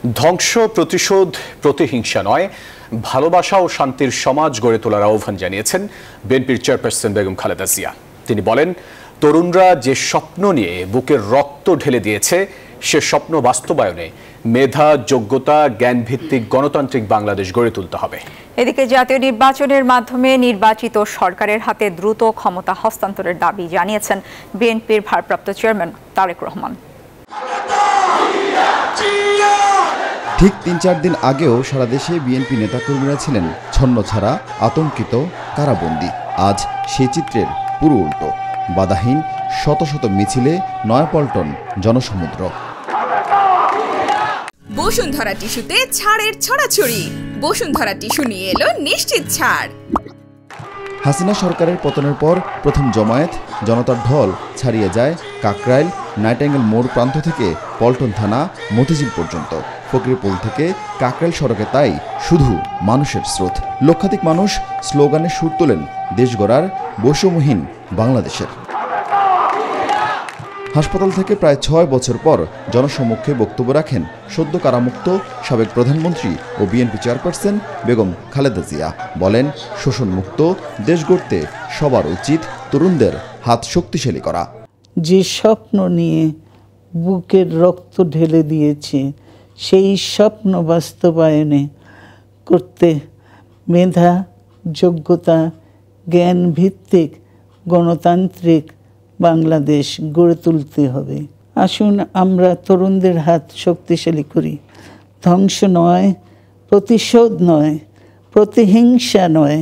ধ্বংস, প্রতিশোধ, প্রতিহিংসা নয়, ভালোবাসা ও শান্তির সমাজ গড়ে তোলার আহ্বান জানিয়েছেন বিএনপির চেয়ারপারসন বেগম খালেদা জিয়া। তিনি বলেন, তরুণরা যে স্বপ্ন নিয়ে বুকের রক্ত ঢেলে দিয়েছে, সে স্বপ্ন বাস্তবায়নে মেধা, যোগ্যতা, জ্ঞানভিত্তিক গণতান্ত্রিক বাংলাদেশ গড়ে তুলতে হবে। এদিকে জাতীয় নির্বাচনের মাধ্যমে নির্বাচিত সরকারের হাতে দ্রুত ক্ষমতা হস্তান্তরের দাবি জানিয়েছেন বিএনপির ভারপ্রাপ্ত চেয়ারম্যান তারেক রহমান। ঠিক ৩-৪ দিন আগেও সারা দেশে বিএনপি নেতাকর্মীরা ছিলেন ছন্নছাড়া, আতঙ্কিত, কারাবন্দী। আজ সেই চিত্রের পুরো উল্টো। বাধাহীন শত শত মিছিলে নয়াপল্টন জনসমুদ্র। বসুন্ধরা টিস্যুতে ছাড়ের ছড়াছড়ি। বসুন্ধরা টিস্যু নিয়ে এলো নিশ্চিত ছাড়। হাসিনা সরকারের পতনের পর প্রথম জমায়েত, জনতার ঢল ছাড়িয়ে যায় কাকরাইল, নাইটাঙ্গেল মোড় প্রান্ত থেকে পল্টন থানা, মতিঝিল পর্যন্ত। ফকিরপুল থেকে কাকরাইল সড়কে তাই শুধু মানুষের স্রোত। লক্ষাধিক মানুষ স্লোগানে সুর তোলেন দেশ গড়ার, বৈষম্যহীন বাংলাদেশের। হাসপাতাল থেকে প্রায় ৬ বছর পর জনসম্মুখে বক্তব্য রাখেন সদ্য কারামুক্ত সাবেক প্রধানমন্ত্রী ও বিএনপি চেয়ারপারসন বেগম খালেদা জিয়া। বলেন, শোষণমুক্ত দেশ গড়তে সবার উচিত তরুণদের হাত শক্তিশালী করা। যে স্বপ্ন নিয়ে বুকের রক্ত ঢেলে দিয়েছে, সেই স্বপ্ন বাস্তবায়নে করতে মেধা, যোগ্যতা, জ্ঞান ভিত্তিক গণতান্ত্রিক বাংলাদেশ গড়ে তুলতে হবে। আসুন আমরা তরুণদের হাত শক্তিশালী করি। ধ্বংস নয়, প্রতিশোধ নয়, প্রতিহিংসা নয়,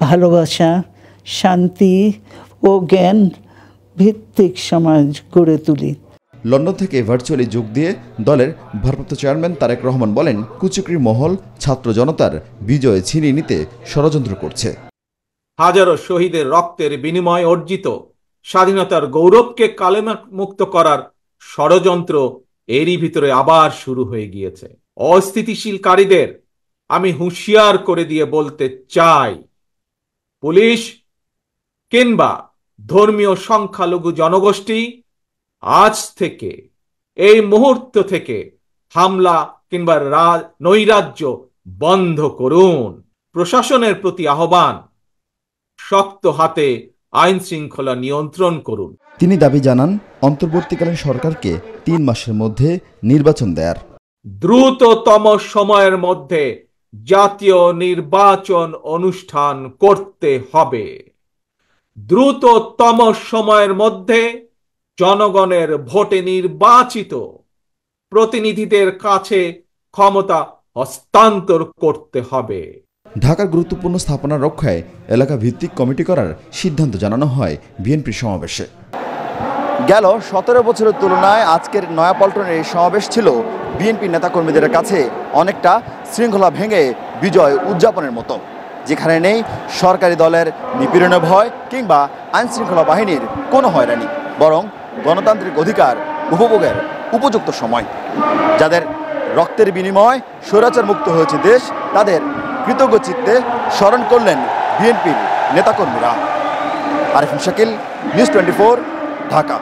ভালোবাসা, শান্তি ও জ্ঞান ভিত্তিক সমাজ গড়ে তুলি। লন্ডন থেকে ভার্চুয়ালি যোগ দিয়ে দলের ভারপ্রাপ্ত চেয়ারম্যান তারেক রহমান বলেন, কুচক্রী মহল ছাত্র জনতার বিজয় ছিনিয়ে নিতে ষড়যন্ত্র করছে। হাজারো শহীদের রক্তের বিনিময়ে অর্জিত স্বাধীনতার গৌরবকে কালেমা মুক্ত করার ষড়যন্ত্র এরই ভিতরে আবার শুরু হয়ে গিয়েছে। অস্থিতিশীলকারীদের আমি হুঁশিয়ার করে দিয়ে বলতে চাই, পুলিশ কিংবা ধর্মীয় সংখ্যালঘু জনগোষ্ঠী আজ থেকে, এই মুহূর্ত থেকে হামলা কিংবা নৈরাজ্য বন্ধ করুন। প্রশাসনের প্রতি আহ্বান, শক্ত হাতে আইন শৃঙ্খলা নিয়ন্ত্রণ করুন। তিনি দাবি জানান অন্তর্বর্তীকালীন সরকারকে ৩ মাসের মধ্যে নির্বাচন দেয়ার। দ্রুততম সময়ের মধ্যে জাতীয় নির্বাচন অনুষ্ঠান করতে হবে। দ্রুততম সময়ের মধ্যে জনগণের ভোটে নির্বাচিত প্রতিনিধিদের কাছে ক্ষমতা হস্তান্তর করতে হবে। ঢাকার গুরুত্বপূর্ণ স্থাপনা রক্ষায় এলাকা ভিত্তিক কমিটি করার সিদ্ধান্ত জানানো হয় বিএনপির সমাবেশে। গেল ১৭ বছরের তুলনায় আজকের নয়াপল্টনের এই সমাবেশ ছিল বিএনপি নেতাকর্মীদের কাছে অনেকটা শৃঙ্খলা ভেঙে বিজয় উদযাপনের মতো, যেখানে নেই সরকারি দলের নিপীড়নের ভয় কিংবা আইনশৃঙ্খলা বাহিনীর কোনো হয়রানি, বরং গণতান্ত্রিক অধিকার উপভোগের উপযুক্ত সময়। যাদের রক্তের বিনিময় স্বৈরাচার মুক্ত হয়েছে দেশ, তাদের কৃতজ্ঞ চিত্তে স্মরণ করলেন বিএনপির নেতাকর্মীরা। আরিফুল শাকিল, নিউজ 24, ঢাকা।